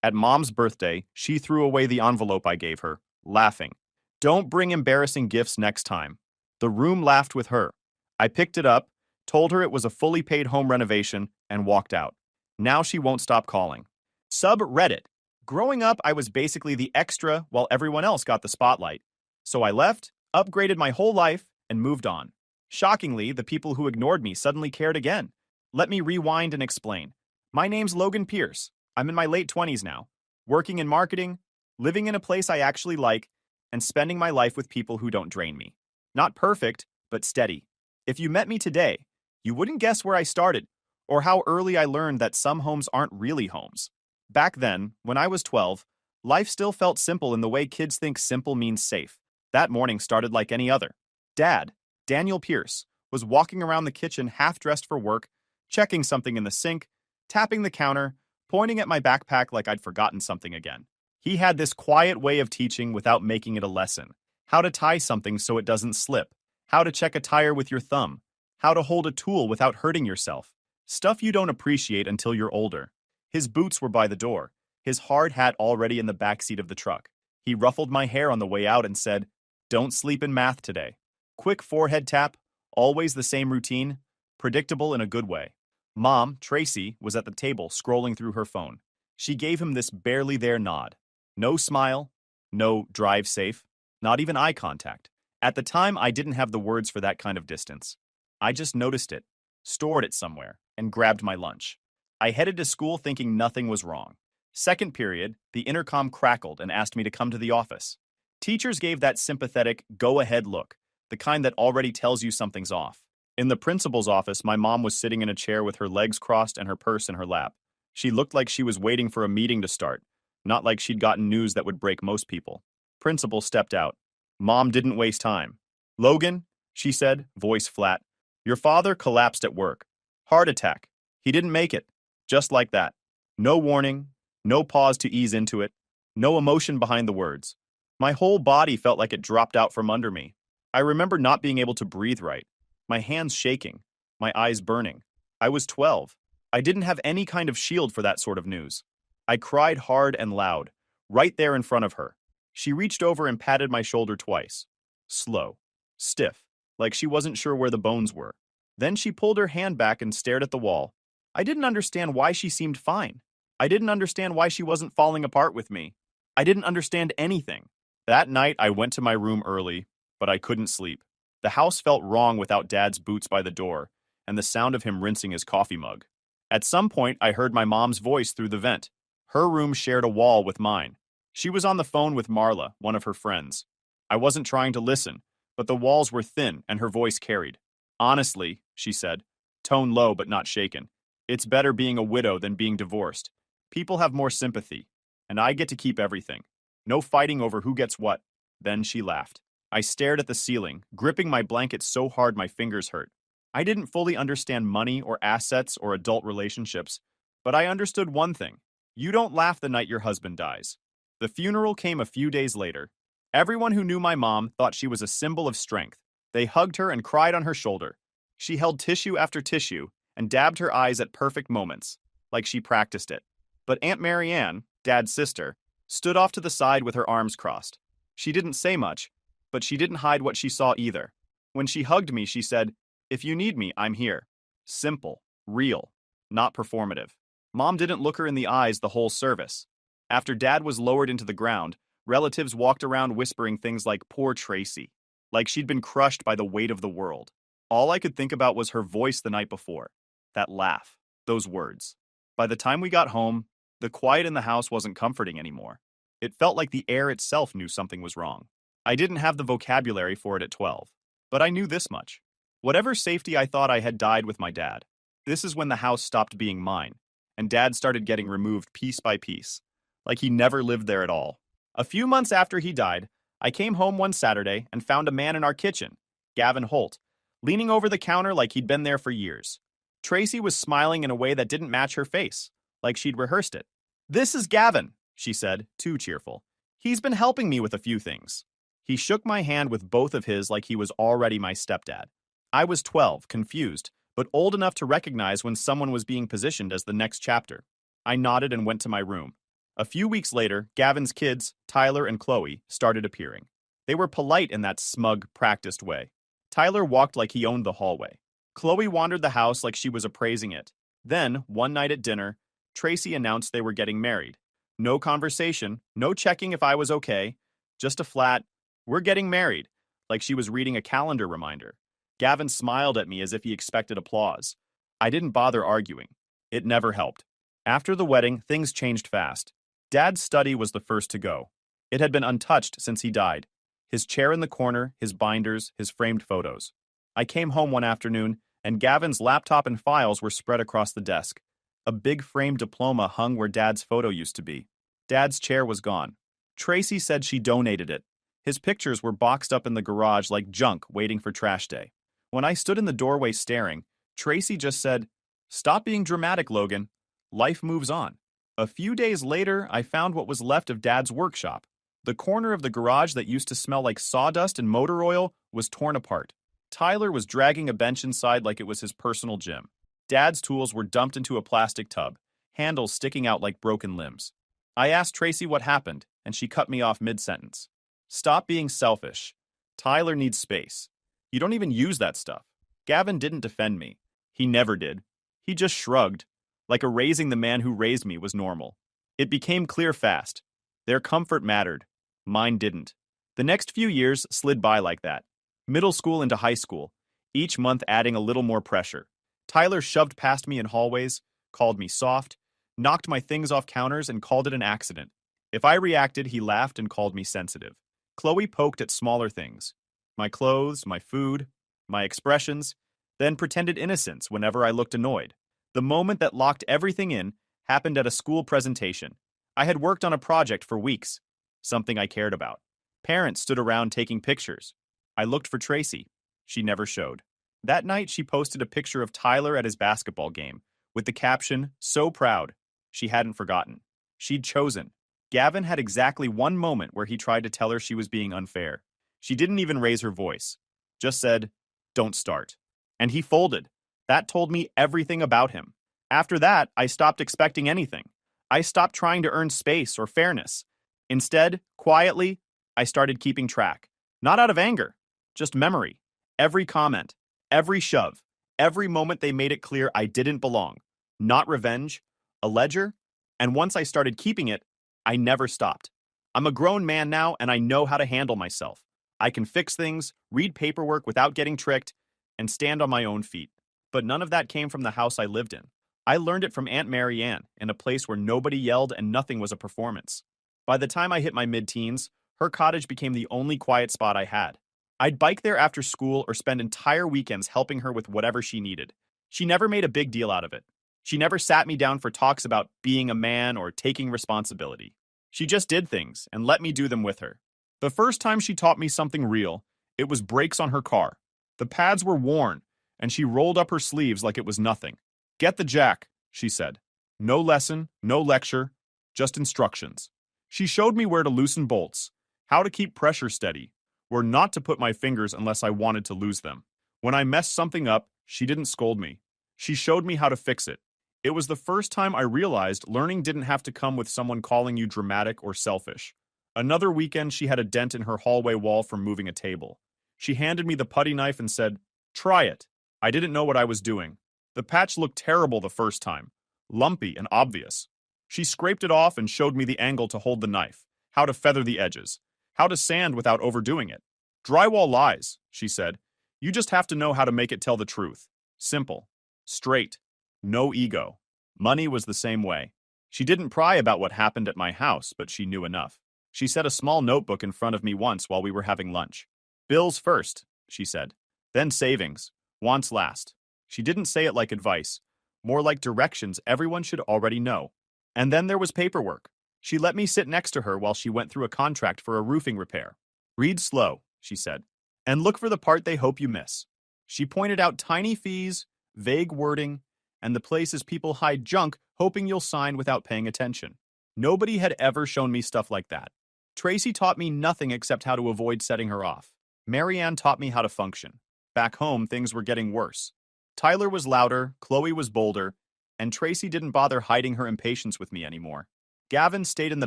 At Mom's birthday, she threw away the envelope I gave her, laughing. Don't bring embarrassing gifts next time. The room laughed with her. I picked it up, told her it was a fully paid home renovation, and walked out. Now she won't stop calling. Subreddit. Growing up, I was basically the extra while everyone else got the spotlight. So I left, upgraded my whole life, and moved on. Shockingly, the people who ignored me suddenly cared again. Let me rewind and explain. My name's Logan Pierce. I'm in my late 20s now, working in marketing, living in a place I actually like, and spending my life with people who don't drain me. Not perfect, but steady. If you met me today, you wouldn't guess where I started, or how early I learned that some homes aren't really homes. Back then, when I was 12, life still felt simple in the way kids think simple means safe. That morning started like any other. Dad, Daniel Pierce, was walking around the kitchen half dressed for work, checking something in the sink, tapping the counter, pointing at my backpack like I'd forgotten something again. He had this quiet way of teaching without making it a lesson. How to tie something so it doesn't slip. How to check a tire with your thumb. How to hold a tool without hurting yourself. Stuff you don't appreciate until you're older. His boots were by the door, his hard hat already in the back seat of the truck. He ruffled my hair on the way out and said, "Don't sleep in math today." Quick forehead tap, always the same routine, predictable in a good way. Mom, Tracy, was at the table scrolling through her phone. She gave him this barely there nod. No smile, no drive safe, not even eye contact. At the time, I didn't have the words for that kind of distance. I just noticed it, stored it somewhere, and grabbed my lunch. I headed to school thinking nothing was wrong. Second period, the intercom crackled and asked me to come to the office. Teachers gave that sympathetic, go-ahead look, the kind that already tells you something's off. In the principal's office, my mom was sitting in a chair with her legs crossed and her purse in her lap. She looked like she was waiting for a meeting to start, not like she'd gotten news that would break most people. Principal stepped out. Mom didn't waste time. "Logan," she said, voice flat, "your father collapsed at work. Heart attack. He didn't make it. Just like that. No warning, no pause to ease into it, no emotion behind the words. My whole body felt like it dropped out from under me. I remember not being able to breathe right. My hands shaking, my eyes burning. I was 12. I didn't have any kind of shield for that sort of news. I cried hard and loud, right there in front of her. She reached over and patted my shoulder twice. Slow, stiff, like she wasn't sure where the bones were. Then she pulled her hand back and stared at the wall. I didn't understand why she seemed fine. I didn't understand why she wasn't falling apart with me. I didn't understand anything. That night, I went to my room early, but I couldn't sleep. The house felt wrong without Dad's boots by the door and the sound of him rinsing his coffee mug. At some point, I heard my mom's voice through the vent. Her room shared a wall with mine. She was on the phone with Marla, one of her friends. I wasn't trying to listen, but the walls were thin and her voice carried. "Honestly," she said, tone low but not shaken, "it's better being a widow than being divorced. People have more sympathy, and I get to keep everything. No fighting over who gets what." Then she laughed. I stared at the ceiling, gripping my blanket so hard my fingers hurt. I didn't fully understand money or assets or adult relationships, but I understood one thing. You don't laugh the night your husband dies. The funeral came a few days later. Everyone who knew my mom thought she was a symbol of strength. They hugged her and cried on her shoulder. She held tissue after tissue and dabbed her eyes at perfect moments, like she practiced it. But Aunt Marianne, Dad's sister, stood off to the side with her arms crossed. She didn't say much, but she didn't hide what she saw either. When she hugged me, she said, "If you need me, I'm here." Simple, real, not performative. Mom didn't look her in the eyes the whole service. After Dad was lowered into the ground, relatives walked around whispering things like "poor Tracy," like she'd been crushed by the weight of the world. All I could think about was her voice the night before. That laugh, those words. By the time we got home, the quiet in the house wasn't comforting anymore. It felt like the air itself knew something was wrong. I didn't have the vocabulary for it at 12, but I knew this much. Whatever safety I thought I had died with my dad. This is when the house stopped being mine, and Dad started getting removed piece by piece, like he never lived there at all. A few months after he died, I came home one Saturday and found a man in our kitchen, Gavin Holt, leaning over the counter like he'd been there for years. Tracy was smiling in a way that didn't match her face, like she'd rehearsed it. "This is Gavin," she said, too cheerful. "He's been helping me with a few things." He shook my hand with both of his like he was already my stepdad. I was 12, confused, but old enough to recognize when someone was being positioned as the next chapter. I nodded and went to my room. A few weeks later, Gavin's kids, Tyler and Chloe, started appearing. They were polite in that smug, practiced way. Tyler walked like he owned the hallway. Chloe wandered the house like she was appraising it. Then, one night at dinner, Tracy announced they were getting married. No conversation, no checking if I was okay, just a flat, "We're getting married," like she was reading a calendar reminder. Gavin smiled at me as if he expected applause. I didn't bother arguing. It never helped. After the wedding, things changed fast. Dad's study was the first to go. It had been untouched since he died. His chair in the corner, his binders, his framed photos. I came home one afternoon, and Gavin's laptop and files were spread across the desk. A big framed diploma hung where Dad's photo used to be. Dad's chair was gone. Tracy said she donated it. His pictures were boxed up in the garage like junk waiting for trash day. When I stood in the doorway staring, Tracy just said, "Stop being dramatic, Logan. Life moves on." A few days later, I found what was left of Dad's workshop. The corner of the garage that used to smell like sawdust and motor oil was torn apart. Tyler was dragging a bench inside like it was his personal gym. Dad's tools were dumped into a plastic tub, handles sticking out like broken limbs. I asked Tracy what happened, and she cut me off mid-sentence. "Stop being selfish. Tyler needs space. You don't even use that stuff." Gavin didn't defend me. He never did. He just shrugged, like erasing the man who raised me was normal. It became clear fast. Their comfort mattered. Mine didn't. The next few years slid by like that. Middle school into high school, each month adding a little more pressure. Tyler shoved past me in hallways, called me soft, knocked my things off counters and called it an accident. If I reacted, he laughed and called me sensitive. Chloe poked at smaller things. My clothes, my food, my expressions, then pretended innocence whenever I looked annoyed. The moment that locked everything in happened at a school presentation. I had worked on a project for weeks, something I cared about. Parents stood around taking pictures. I looked for Tracy. She never showed. That night, she posted a picture of Tyler at his basketball game, with the caption, "So proud." She hadn't forgotten. She'd chosen. Gavin had exactly one moment where he tried to tell her she was being unfair. She didn't even raise her voice. Just said, "Don't start." And he folded. That told me everything about him. After that, I stopped expecting anything. I stopped trying to earn space or fairness. Instead, quietly, I started keeping track. Not out of anger, just memory. Every comment, every shove, every moment they made it clear I didn't belong. Not revenge, a ledger. And once I started keeping it, I never stopped. I'm a grown man now, and I know how to handle myself. I can fix things, read paperwork without getting tricked, and stand on my own feet. But none of that came from the house I lived in. I learned it from Aunt Mary Ann, in a place where nobody yelled and nothing was a performance. By the time I hit my mid-teens, her cottage became the only quiet spot I had. I'd bike there after school or spend entire weekends helping her with whatever she needed. She never made a big deal out of it. She never sat me down for talks about being a man or taking responsibility. She just did things and let me do them with her. The first time she taught me something real, it was brakes on her car. The pads were worn, and she rolled up her sleeves like it was nothing. "Get the jack," she said. No lesson, no lecture, just instructions. She showed me where to loosen bolts, how to keep pressure steady, where not to put my fingers unless I wanted to lose them. When I messed something up, she didn't scold me. She showed me how to fix it. It was the first time I realized learning didn't have to come with someone calling you dramatic or selfish. Another weekend, she had a dent in her hallway wall from moving a table. She handed me the putty knife and said, "Try it." I didn't know what I was doing. The patch looked terrible the first time, lumpy and obvious. She scraped it off and showed me the angle to hold the knife, how to feather the edges, how to sand without overdoing it. "Drywall lies," she said. "You just have to know how to make it tell the truth. Simple. Straight. No ego." Money was the same way. She didn't pry about what happened at my house, but she knew enough. She set a small notebook in front of me once while we were having lunch. "Bills first," she said. "Then savings. Wants last." She didn't say it like advice, more like directions everyone should already know. And then there was paperwork. She let me sit next to her while she went through a contract for a roofing repair. "Read slow," she said, "and look for the part they hope you miss." She pointed out tiny fees, vague wording, and the places people hide junk hoping you'll sign without paying attention. Nobody had ever shown me stuff like that. Tracy taught me nothing except how to avoid setting her off. Marianne taught me how to function. Back home, things were getting worse. Tyler was louder, Chloe was bolder, and Tracy didn't bother hiding her impatience with me anymore. Gavin stayed in the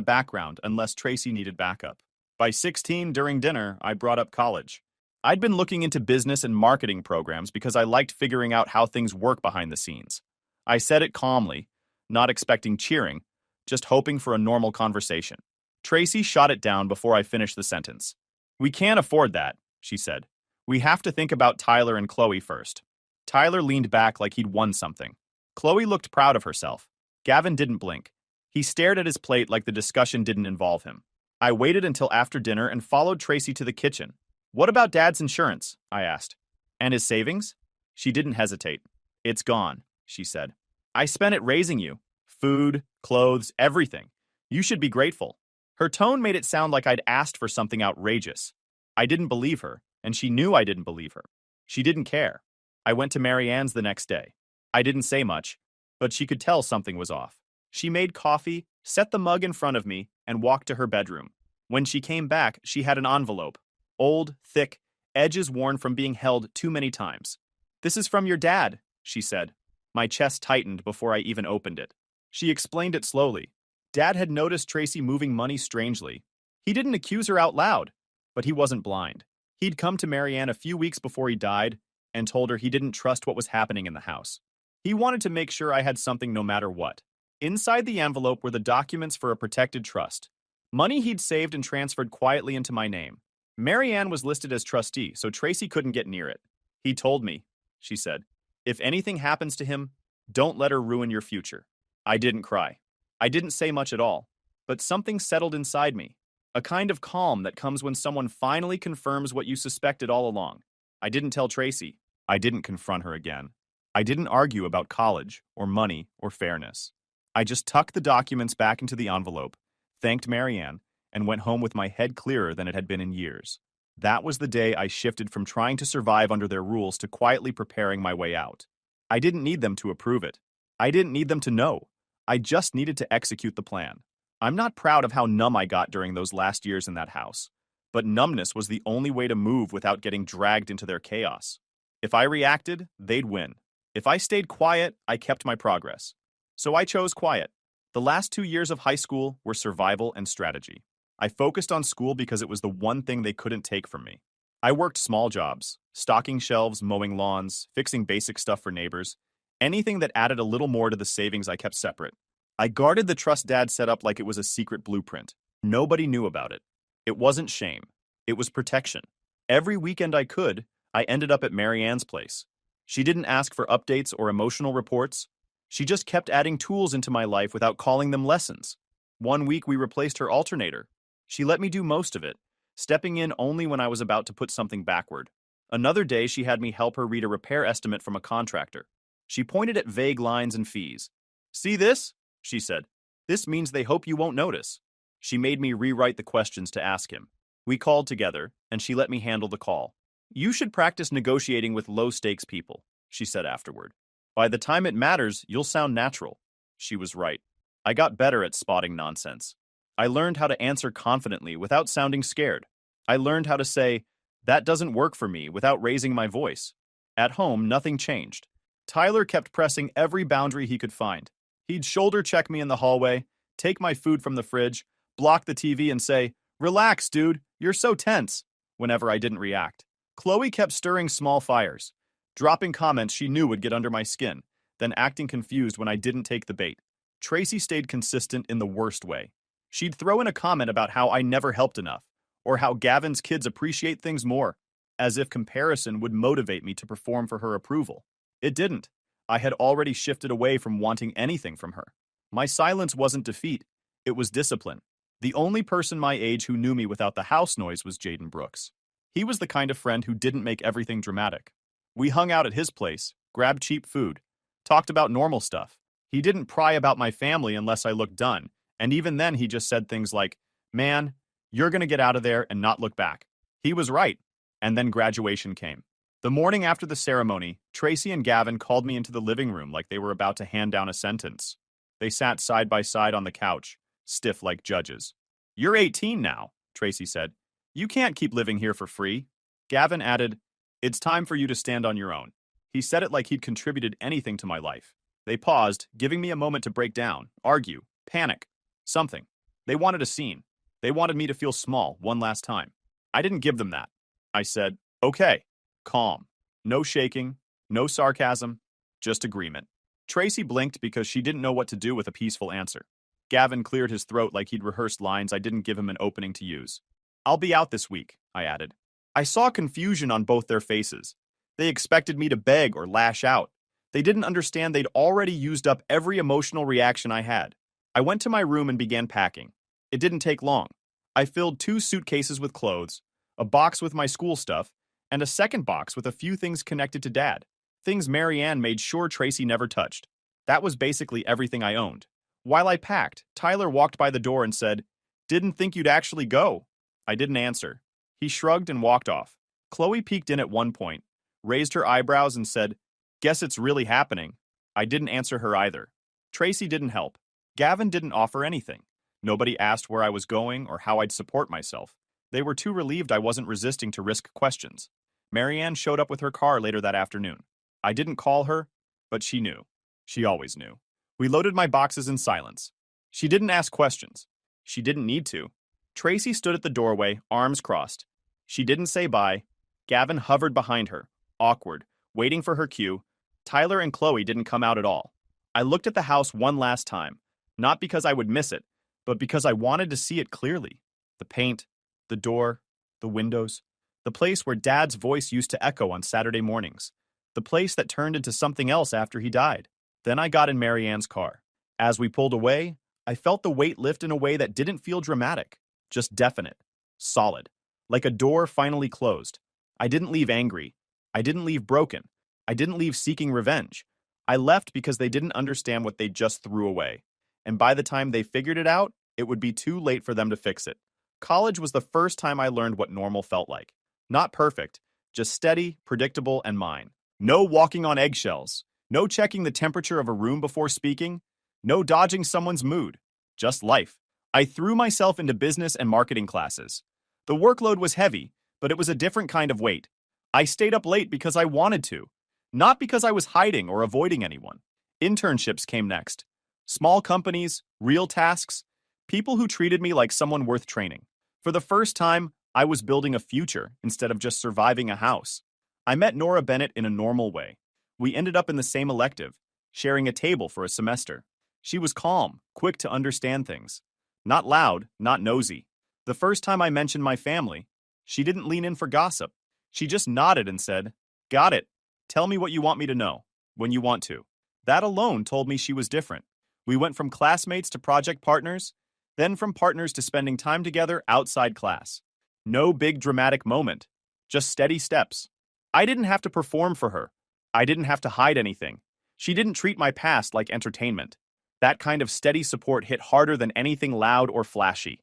background unless Tracy needed backup. By 16, during dinner, I brought up college. I'd been looking into business and marketing programs because I liked figuring out how things work behind the scenes. I said it calmly, not expecting cheering, just hoping for a normal conversation. Tracy shot it down before I finished the sentence. "We can't afford that," she said. "We have to think about Tyler and Chloe first." Tyler leaned back like he'd won something. Chloe looked proud of herself. Gavin didn't blink. He stared at his plate like the discussion didn't involve him. I waited until after dinner and followed Tracy to the kitchen. "What about Dad's insurance?" I asked. "And his savings?" She didn't hesitate. "It's gone," she said. "I spent it raising you. Food, clothes, everything. You should be grateful." Her tone made it sound like I'd asked for something outrageous. I didn't believe her, and she knew I didn't believe her. She didn't care. I went to Mary Ann's the next day. I didn't say much, but she could tell something was off. She made coffee, set the mug in front of me, and walked to her bedroom. When she came back, she had an envelope. Old, thick, edges worn from being held too many times. "This is from your dad," she said. My chest tightened before I even opened it. She explained it slowly. Dad had noticed Tracy moving money strangely. He didn't accuse her out loud, but he wasn't blind. He'd come to Mary Ann a few weeks before he died and told her he didn't trust what was happening in the house. He wanted to make sure I had something no matter what. Inside the envelope were the documents for a protected trust. Money he'd saved and transferred quietly into my name. Mary Ann was listed as trustee, so Tracy couldn't get near it. "He told me," she said, "if anything happens to him, don't let her ruin your future." I didn't cry. I didn't say much at all. But something settled inside me. A kind of calm that comes when someone finally confirms what you suspected all along. I didn't tell Tracy. I didn't confront her again. I didn't argue about college, or money, or fairness. I just tucked the documents back into the envelope, thanked Mary Ann, and went home with my head clearer than it had been in years. That was the day I shifted from trying to survive under their rules to quietly preparing my way out. I didn't need them to approve it. I didn't need them to know. I just needed to execute the plan. I'm not proud of how numb I got during those last years in that house, but numbness was the only way to move without getting dragged into their chaos. If I reacted, they'd win. If I stayed quiet, I kept my progress. So I chose quiet. The last 2 years of high school were survival and strategy. I focused on school because it was the one thing they couldn't take from me. I worked small jobs, stocking shelves, mowing lawns, fixing basic stuff for neighbors, anything that added a little more to the savings I kept separate. I guarded the trust Dad set up like it was a secret blueprint. Nobody knew about it. It wasn't shame. It was protection. Every weekend I could, I ended up at Mary Ann's place. She didn't ask for updates or emotional reports. She just kept adding tools into my life without calling them lessons. One week we replaced her alternator. She let me do most of it, stepping in only when I was about to put something backward. Another day she had me help her read a repair estimate from a contractor. She pointed at vague lines and fees. "See this?" she said. "This means they hope you won't notice." She made me rewrite the questions to ask him. We called together, and she let me handle the call. "You should practice negotiating with low-stakes people," she said afterward. "By the time it matters, you'll sound natural." She was right. I got better at spotting nonsense. I learned how to answer confidently without sounding scared. I learned how to say, "That doesn't work for me," without raising my voice. At home, nothing changed. Tyler kept pressing every boundary he could find. He'd shoulder check me in the hallway, take my food from the fridge, block the TV and say, "Relax, dude, you're so tense," whenever I didn't react. Chloe kept stirring small fires, dropping comments she knew would get under my skin, then acting confused when I didn't take the bait. Tracy stayed consistent in the worst way. She'd throw in a comment about how I never helped enough, or how Gavin's kids appreciate things more, as if comparison would motivate me to perform for her approval. It didn't. I had already shifted away from wanting anything from her. My silence wasn't defeat, it was discipline. The only person my age who knew me without the house noise was Jaden Brooks. He was the kind of friend who didn't make everything dramatic. We hung out at his place, grabbed cheap food, talked about normal stuff. He didn't pry about my family unless I looked done, and even then he just said things like, "Man, you're gonna get out of there and not look back." He was right. And then graduation came. The morning after the ceremony, Tracy and Gavin called me into the living room like they were about to hand down a sentence. They sat side by side on the couch, stiff like judges. "You're 18 now," Tracy said. "You can't keep living here for free." Gavin added, "It's time for you to stand on your own." He said it like he'd contributed anything to my life. They paused, giving me a moment to break down, argue, panic. Something. They wanted a scene. They wanted me to feel small one last time. I didn't give them that. I said, okay, calm. No shaking, no sarcasm, just agreement. Tracy blinked because she didn't know what to do with a peaceful answer. Gavin cleared his throat like he'd rehearsed lines I didn't give him an opening to use. I'll be out this week, I added. I saw confusion on both their faces. They expected me to beg or lash out. They didn't understand they'd already used up every emotional reaction I had. I went to my room and began packing. It didn't take long. I filled 2 suitcases with clothes, a box with my school stuff, and a second box with a few things connected to Dad. Things Marianne made sure Tracy never touched. That was basically everything I owned. While I packed, Tyler walked by the door and said, "Didn't think you'd actually go." I didn't answer. He shrugged and walked off. Chloe peeked in at one point, raised her eyebrows and said, "Guess it's really happening." I didn't answer her either. Tracy didn't help. Gavin didn't offer anything. Nobody asked where I was going or how I'd support myself. They were too relieved I wasn't resisting to risk questions. Marianne showed up with her car later that afternoon. I didn't call her, but she knew. She always knew. We loaded my boxes in silence. She didn't ask questions. She didn't need to. Tracy stood at the doorway, arms crossed. She didn't say bye. Gavin hovered behind her, awkward, waiting for her cue. Tyler and Chloe didn't come out at all. I looked at the house one last time, not because I would miss it, but because I wanted to see it clearly. The paint, the door, the windows, the place where Dad's voice used to echo on Saturday mornings, the place that turned into something else after he died. Then I got in Marianne's car. As we pulled away, I felt the weight lift in a way that didn't feel dramatic, just definite, solid, like a door finally closed. I didn't leave angry. I didn't leave broken. I didn't leave seeking revenge. I left because they didn't understand what they just threw away. And by the time they figured it out, it would be too late for them to fix it. College was the first time I learned what normal felt like. Not perfect, just steady, predictable, and mine. No walking on eggshells. No checking the temperature of a room before speaking. No dodging someone's mood. Just life. I threw myself into business and marketing classes. The workload was heavy, but it was a different kind of weight. I stayed up late because I wanted to, not because I was hiding or avoiding anyone. Internships came next. Small companies, real tasks, people who treated me like someone worth training. For the first time, I was building a future instead of just surviving a house. I met Nora Bennett in a normal way. We ended up in the same elective, sharing a table for a semester. She was calm, quick to understand things. Not loud, not nosy. The first time I mentioned my family, she didn't lean in for gossip. She just nodded and said, "Got it. Tell me what you want me to know, when you want to." That alone told me she was different. We went from classmates to project partners, then from partners to spending time together outside class. No big dramatic moment, just steady steps. I didn't have to perform for her. I didn't have to hide anything. She didn't treat my past like entertainment. That kind of steady support hit harder than anything loud or flashy.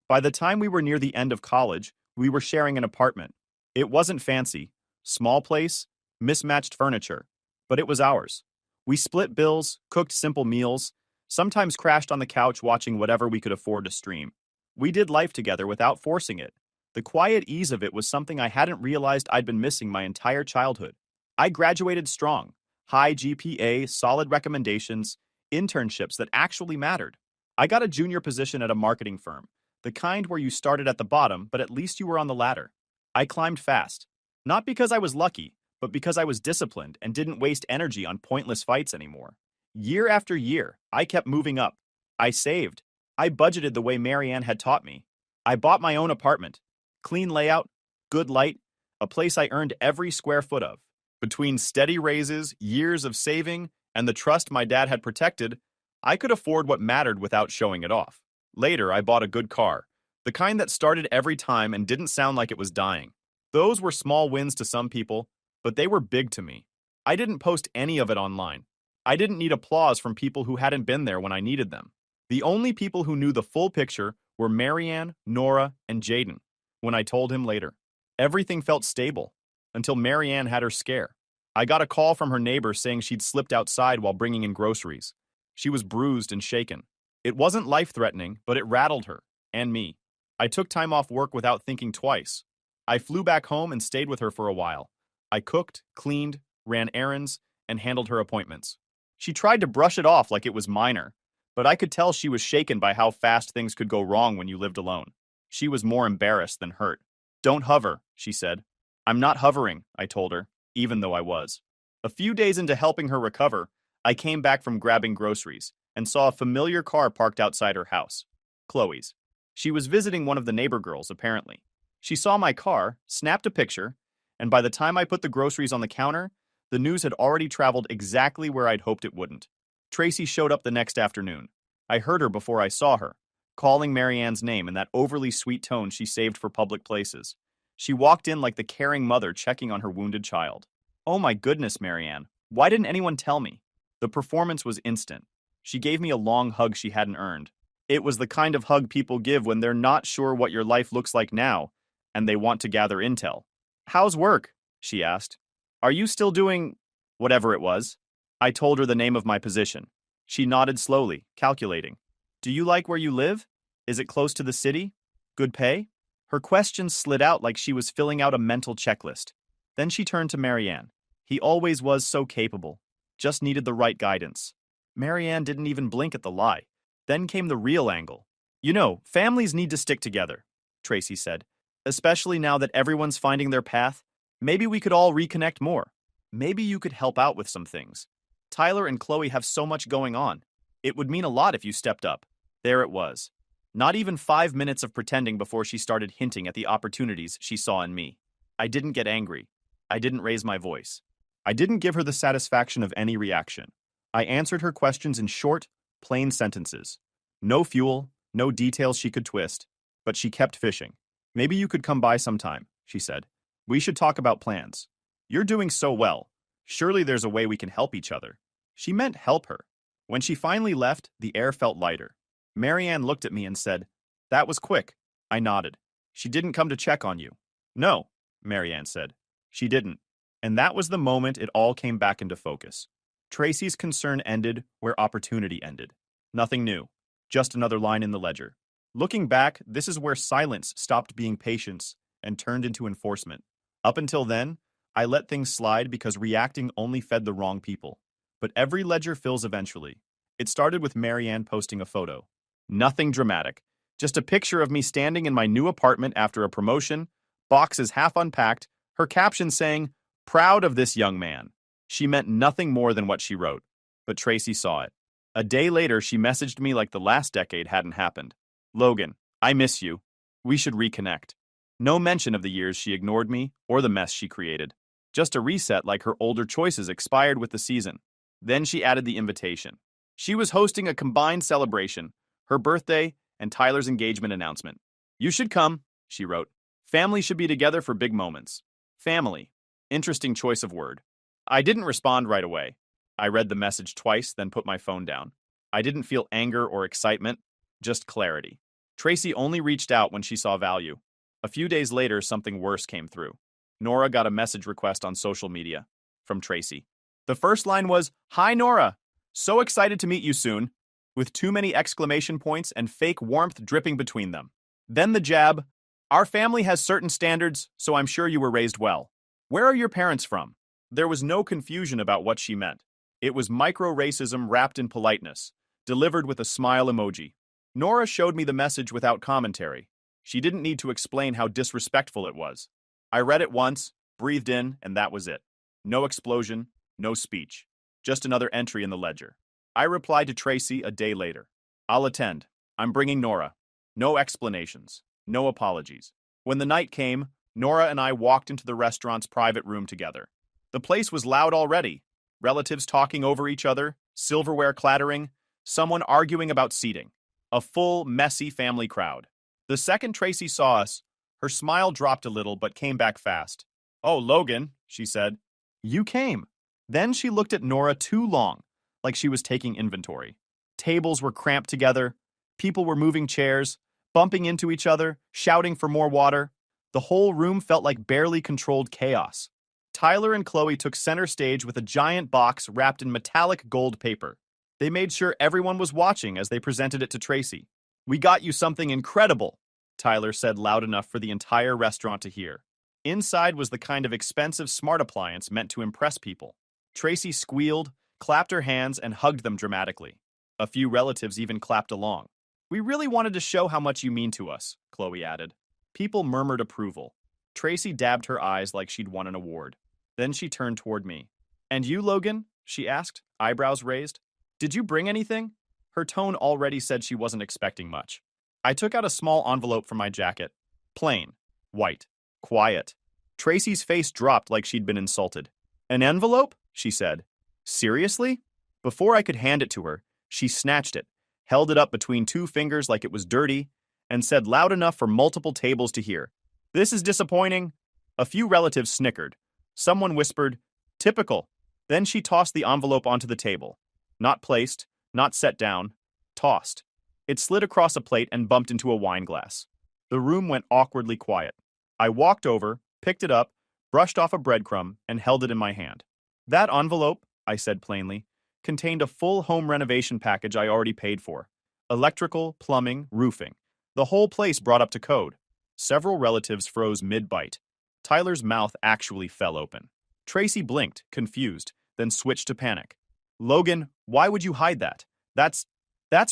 By the time we were near the end of college, we were sharing an apartment. It wasn't fancy, small place, mismatched furniture, but it was ours. We split bills, cooked simple meals, sometimes crashed on the couch watching whatever we could afford to stream. We did life together without forcing it. The quiet ease of it was something I hadn't realized I'd been missing my entire childhood. I graduated strong, high GPA, solid recommendations, internships that actually mattered. I got a junior position at a marketing firm, the kind where you started at the bottom, but at least you were on the ladder. I climbed fast, not because I was lucky, but because I was disciplined and didn't waste energy on pointless fights anymore. Year after year, I kept moving up. I saved. I budgeted the way Marianne had taught me. I bought my own apartment. Clean layout, good light, a place I earned every square foot of. Between steady raises, years of saving, and the trust my dad had protected, I could afford what mattered without showing it off. Later, I bought a good car, the kind that started every time and didn't sound like it was dying. Those were small wins to some people, but they were big to me. I didn't post any of it online. I didn't need applause from people who hadn't been there when I needed them. The only people who knew the full picture were Marianne, Nora, and Jaden. When I told him later, everything felt stable, until Marianne had her scare. I got a call from her neighbor saying she'd slipped outside while bringing in groceries. She was bruised and shaken. It wasn't life-threatening, but it rattled her, and me. I took time off work without thinking twice. I flew back home and stayed with her for a while. I cooked, cleaned, ran errands, and handled her appointments. She tried to brush it off like it was minor, but I could tell she was shaken by how fast things could go wrong when you lived alone. She was more embarrassed than hurt. Don't hover, she said. I'm not hovering, I told her, even though I was. A few days into helping her recover, I came back from grabbing groceries and saw a familiar car parked outside her house. Chloe's. She was visiting one of the neighbor girls, apparently. She saw my car, snapped a picture, and by the time I put the groceries on the counter, the news had already traveled exactly where I'd hoped it wouldn't. Tracy showed up the next afternoon. I heard her before I saw her, calling Marianne's name in that overly sweet tone she saved for public places. She walked in like the caring mother checking on her wounded child. Oh my goodness, Marianne. Why didn't anyone tell me? The performance was instant. She gave me a long hug she hadn't earned. It was the kind of hug people give when they're not sure what your life looks like now, and they want to gather intel. How's work? She asked. Are you still doing whatever it was? I told her the name of my position. She nodded slowly, calculating. Do you like where you live? Is it close to the city? Good pay? Her questions slid out like she was filling out a mental checklist. Then she turned to Marianne. He always was so capable. Just needed the right guidance. Marianne didn't even blink at the lie. Then came the real angle. You know, families need to stick together, Tracy said. Especially now that everyone's finding their path. Maybe we could all reconnect more. Maybe you could help out with some things. Tyler and Chloe have so much going on. It would mean a lot if you stepped up. There it was. Not even 5 minutes of pretending before she started hinting at the opportunities she saw in me. I didn't get angry. I didn't raise my voice. I didn't give her the satisfaction of any reaction. I answered her questions in short, plain sentences. No fuel, no details she could twist, but she kept fishing. Maybe you could come by sometime, she said. We should talk about plans. You're doing so well. Surely there's a way we can help each other. She meant help her. When she finally left, the air felt lighter. Marianne looked at me and said, That was quick. I nodded. She didn't come to check on you. No, Marianne said. She didn't. And that was the moment it all came back into focus. Tracy's concern ended where opportunity ended. Nothing new. Just another line in the ledger. Looking back, this is where silence stopped being patience and turned into enforcement. Up until then, I let things slide because reacting only fed the wrong people. But every ledger fills eventually. It started with Marianne posting a photo. Nothing dramatic. Just a picture of me standing in my new apartment after a promotion, boxes half unpacked, her caption saying, Proud of this young man. She meant nothing more than what she wrote. But Tracy saw it. A day later, she messaged me like the last decade hadn't happened. Logan, I miss you. We should reconnect. No mention of the years she ignored me or the mess she created. Just a reset like her older choices expired with the season. Then she added the invitation. She was hosting a combined celebration, her birthday and Tyler's engagement announcement. You should come, she wrote. Family should be together for big moments. Family. Interesting choice of word. I didn't respond right away. I read the message twice, then put my phone down. I didn't feel anger or excitement, just clarity. Tracy only reached out when she saw value. A few days later, something worse came through. Nora got a message request on social media from Tracy. The first line was, Hi, Nora. So excited to meet you soon, with too many exclamation points and fake warmth dripping between them. Then the jab, Our family has certain standards, so I'm sure you were raised well. Where are your parents from? There was no confusion about what she meant. It was micro-racism wrapped in politeness, delivered with a smile emoji. Nora showed me the message without commentary. She didn't need to explain how disrespectful it was. I read it once, breathed in, and that was it. No explosion, no speech. Just another entry in the ledger. I replied to Tracy a day later. I'll attend. I'm bringing Nora. No explanations. No apologies. When the night came, Nora and I walked into the restaurant's private room together. The place was loud already. Relatives talking over each other, silverware clattering, someone arguing about seating. A full, messy family crowd. The second Tracy saw us, her smile dropped a little but came back fast. Oh, Logan, she said. You came. Then she looked at Nora too long, like she was taking inventory. Tables were cramped together. People were moving chairs, bumping into each other, shouting for more water. The whole room felt like barely controlled chaos. Tyler and Chloe took center stage with a giant box wrapped in metallic gold paper. They made sure everyone was watching as they presented it to Tracy. We got you something incredible, Tyler said loud enough for the entire restaurant to hear. Inside was the kind of expensive smart appliance meant to impress people. Tracy squealed, clapped her hands, and hugged them dramatically. A few relatives even clapped along. We really wanted to show how much you mean to us, Chloe added. People murmured approval. Tracy dabbed her eyes like she'd won an award. Then she turned toward me. And you, Logan? She asked, eyebrows raised. Did you bring anything? Her tone already said she wasn't expecting much. I took out a small envelope from my jacket. Plain. White. Quiet. Tracy's face dropped like she'd been insulted. An envelope? She said. Seriously? Before I could hand it to her, she snatched it, held it up between two fingers like it was dirty, and said loud enough for multiple tables to hear, "This is disappointing." A few relatives snickered. Someone whispered, "Typical." Then she tossed the envelope onto the table. Not placed, not set down, tossed. It slid across a plate and bumped into a wine glass. The room went awkwardly quiet. I walked over, picked it up, brushed off a breadcrumb, and held it in my hand. That envelope, I said plainly, contained a full home renovation package I already paid for. Electrical, plumbing, roofing. The whole place brought up to code. Several relatives froze mid-bite. Tyler's mouth actually fell open. Tracy blinked, confused, then switched to panic. Logan, why would you hide that? That's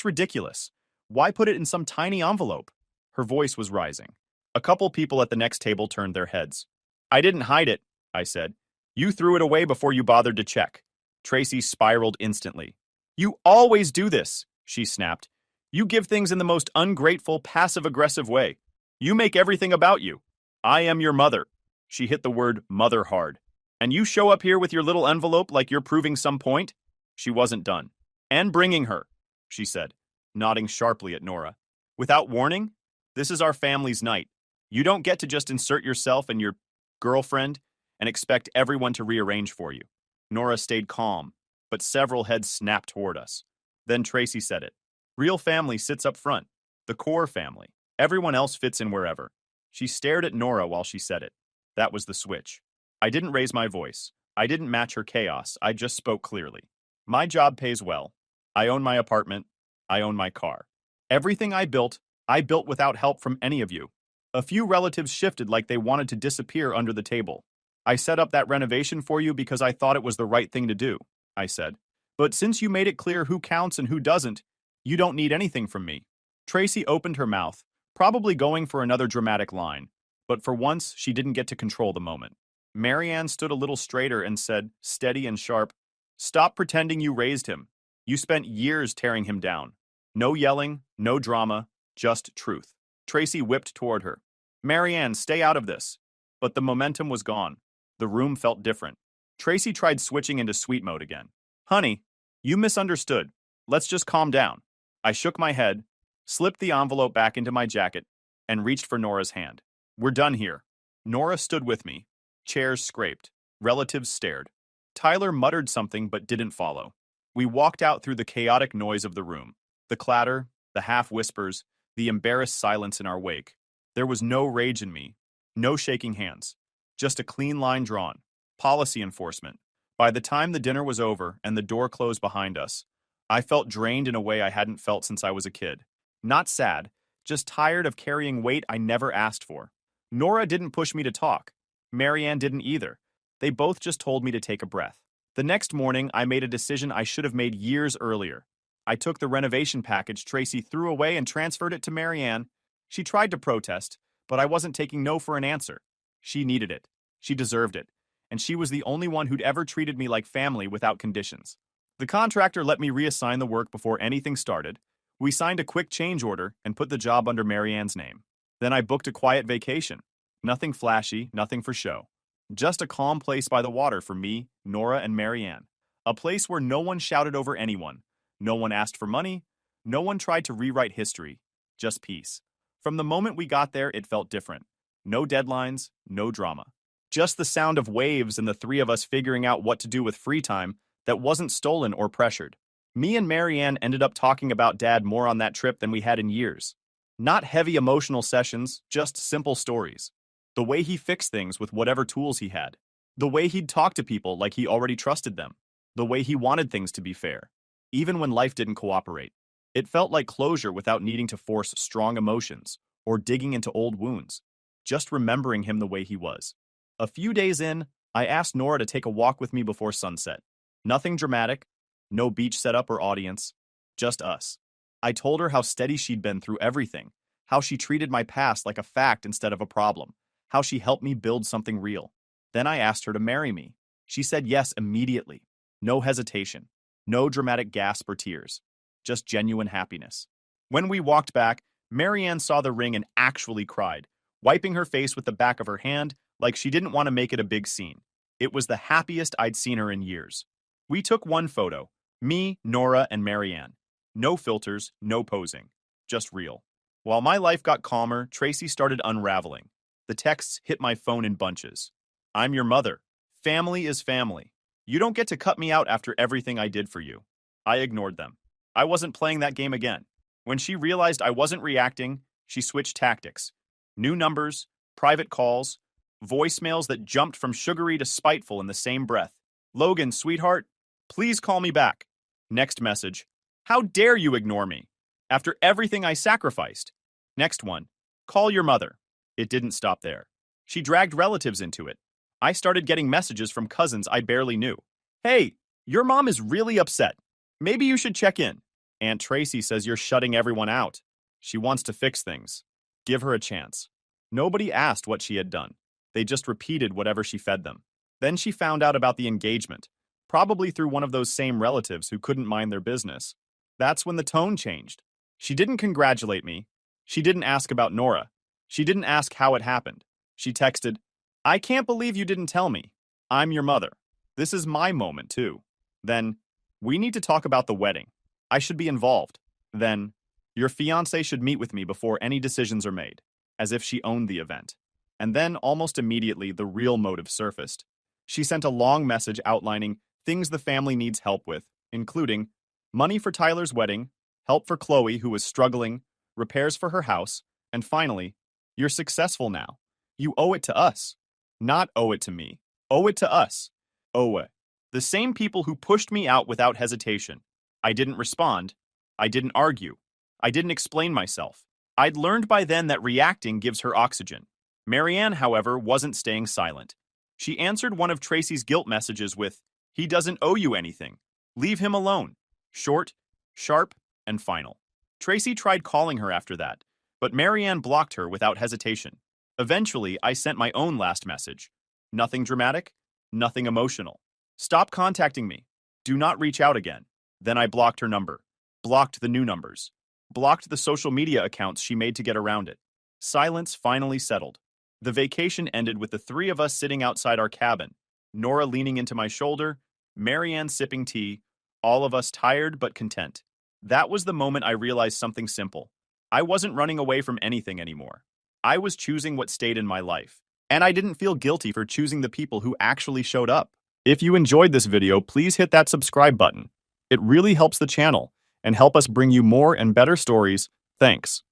ridiculous. Why put it in some tiny envelope? Her voice was rising. A couple people at the next table turned their heads. I didn't hide it, I said. You threw it away before you bothered to check. Tracy spiraled instantly. You always do this, she snapped. You give things in the most ungrateful, passive-aggressive way. You make everything about you. I am your mother. She hit the word mother hard. And you show up here with your little envelope like you're proving some point? She wasn't done. And bringing her, she said, nodding sharply at Nora. Without warning? This is our family's night. You don't get to just insert yourself and your girlfriend and expect everyone to rearrange for you. Nora stayed calm, but several heads snapped toward us. Then Tracy said it. Real family sits up front. The core family. Everyone else fits in wherever. She stared at Nora while she said it. That was the switch. I didn't raise my voice. I didn't match her chaos. I just spoke clearly. My job pays well. I own my apartment. I own my car. Everything I built without help from any of you. A few relatives shifted like they wanted to disappear under the table. I set up that renovation for you because I thought it was the right thing to do, I said. But since you made it clear who counts and who doesn't, you don't need anything from me. Tracy opened her mouth, probably going for another dramatic line, but for once she didn't get to control the moment. Marianne stood a little straighter and said, steady and sharp, Stop pretending you raised him. You spent years tearing him down. No yelling, no drama, just truth. Tracy whipped toward her. Marianne, stay out of this. But the momentum was gone. The room felt different. Tracy tried switching into sweet mode again. Honey, you misunderstood. Let's just calm down. I shook my head, slipped the envelope back into my jacket, and reached for Nora's hand. We're done here. Nora stood with me. Chairs scraped. Relatives stared. Tyler muttered something but didn't follow. We walked out through the chaotic noise of the room. The clatter, the half-whispers, the embarrassed silence in our wake. There was no rage in me, no shaking hands, just a clean line drawn. Policy enforcement. By the time the dinner was over and the door closed behind us, I felt drained in a way I hadn't felt since I was a kid. Not sad, just tired of carrying weight I never asked for. Nora didn't push me to talk. Marianne didn't either. They both just told me to take a breath. The next morning, I made a decision I should have made years earlier. I took the renovation package Tracy threw away and transferred it to Marianne. She tried to protest, but I wasn't taking no for an answer. She needed it. She deserved it. And she was the only one who'd ever treated me like family without conditions. The contractor let me reassign the work before anything started. We signed a quick change order and put the job under Marianne's name. Then I booked a quiet vacation. Nothing flashy, nothing for show. Just a calm place by the water for me, Nora, and Marianne. A place where no one shouted over anyone. No one asked for money. No one tried to rewrite history. Just peace. From the moment we got there, it felt different. No deadlines, no drama. Just the sound of waves and the three of us figuring out what to do with free time that wasn't stolen or pressured. Me and Marianne ended up talking about Dad more on that trip than we had in years. Not heavy emotional sessions, just simple stories. The way he fixed things with whatever tools he had. The way he'd talk to people like he already trusted them. The way he wanted things to be fair, even when life didn't cooperate. It felt like closure without needing to force strong emotions or digging into old wounds. Just remembering him the way he was. A few days in, I asked Nora to take a walk with me before sunset. Nothing dramatic, no beach setup or audience, Just us. I told her how steady she'd been through everything, how she treated my past like a fact instead of a problem, how she helped me build something real. Then I asked her to marry me. She said yes immediately. No hesitation. No dramatic gasp or tears. Just genuine happiness. When we walked back, Marianne saw the ring and actually cried, wiping her face with the back of her hand like she didn't want to make it a big scene. It was the happiest I'd seen her in years. We took one photo, me, Nora, and Marianne. No filters, no posing. Just real. While my life got calmer, Tracy started unraveling. The texts hit my phone in bunches. I'm your mother. Family is family. You don't get to cut me out after everything I did for you. I ignored them. I wasn't playing that game again. When she realized I wasn't reacting, she switched tactics. New numbers, private calls, voicemails that jumped from sugary to spiteful in the same breath. Logan, sweetheart, please call me back. Next message. How dare you ignore me? After everything I sacrificed. Next one. Call your mother. It didn't stop there. She dragged relatives into it. I started getting messages from cousins I barely knew. Hey, your mom is really upset. Maybe you should check in. Aunt Tracy says you're shutting everyone out. She wants to fix things. Give her a chance. Nobody asked what she had done. They just repeated whatever she fed them. Then she found out about the engagement, probably through one of those same relatives who couldn't mind their business. That's when the tone changed. She didn't congratulate me. She didn't ask about Nora. She didn't ask how it happened. She texted, I can't believe you didn't tell me. I'm your mother. This is my moment, too. Then, we need to talk about the wedding. I should be involved. Then, your fiancé should meet with me before any decisions are made, as if she owned the event. And then, almost immediately, the real motive surfaced. She sent a long message outlining things the family needs help with, including money for Tyler's wedding, help for Chloe, who was struggling, repairs for her house, and finally, you're successful now. You owe it to us. Not owe it to me. Owe it to us. Owe it. The same people who pushed me out without hesitation. I didn't respond. I didn't argue. I didn't explain myself. I'd learned by then that reacting gives her oxygen. Marianne, however, wasn't staying silent. She answered one of Tracy's guilt messages with, he doesn't owe you anything. Leave him alone. Short, sharp, and final. Tracy tried calling her after that, but Marianne blocked her without hesitation. Eventually, I sent my own last message. Nothing dramatic, nothing emotional. Stop contacting me. Do not reach out again. Then I blocked her number, blocked the new numbers, blocked the social media accounts she made to get around it. Silence finally settled. The vacation ended with the three of us sitting outside our cabin, Nora leaning into my shoulder, Marianne sipping tea, all of us tired but content. That was the moment I realized something simple. I wasn't running away from anything anymore. I was choosing what stayed in my life. And I didn't feel guilty for choosing the people who actually showed up. If you enjoyed this video, please hit that subscribe button. It really helps the channel and help us bring you more and better stories. Thanks.